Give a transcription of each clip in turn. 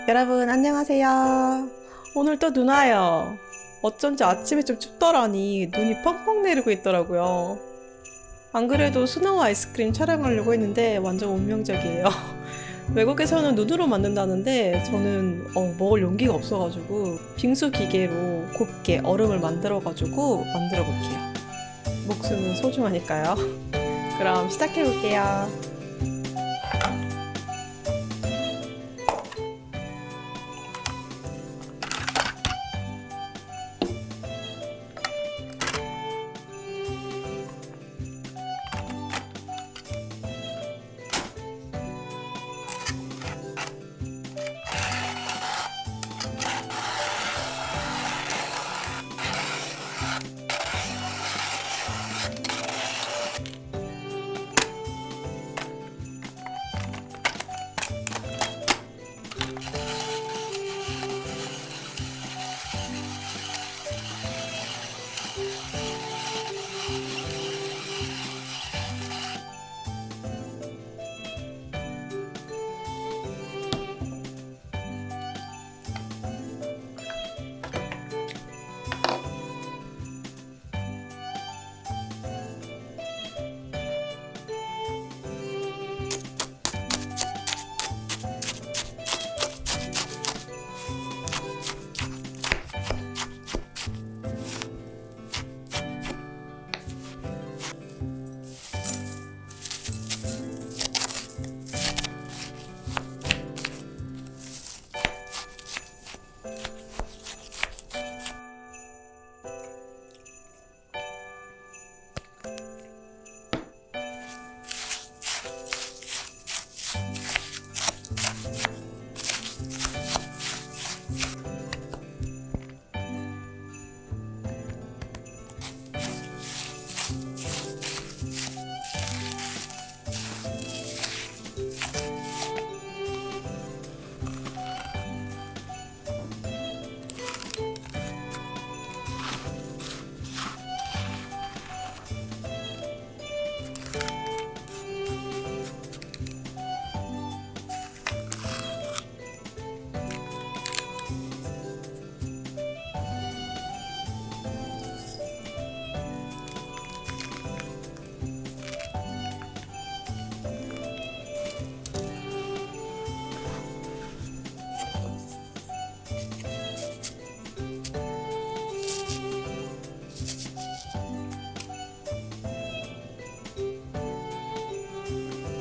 여러분 안녕하세요. 오늘 또 눈 와요. 어쩐지 아침에 좀 춥더라니 눈이 펑펑 내리고 있더라고요. 안 그래도 스노우 아이스크림 촬영하려고 했는데 완전 운명적이에요. 외국에서는 눈으로 만든다는데 저는 먹을 용기가 없어가지고 빙수 기계로 곱게 얼음을 만들어가지고 만들어 볼게요. 목숨은 소중하니까요. 그럼 시작해 볼게요.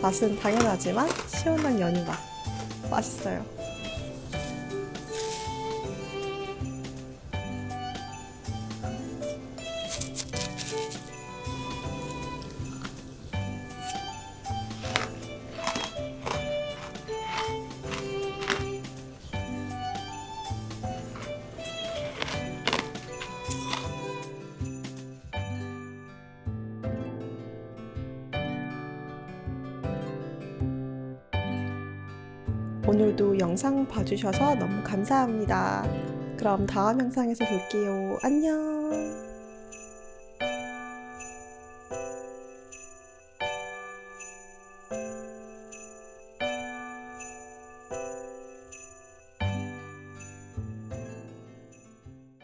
맛은 당연하지만 시원한 연유 맛. 맛있어요. 오늘도 영상 봐주셔서 너무 감사합니다. 그럼 다음 영상에서 볼게요. 안녕.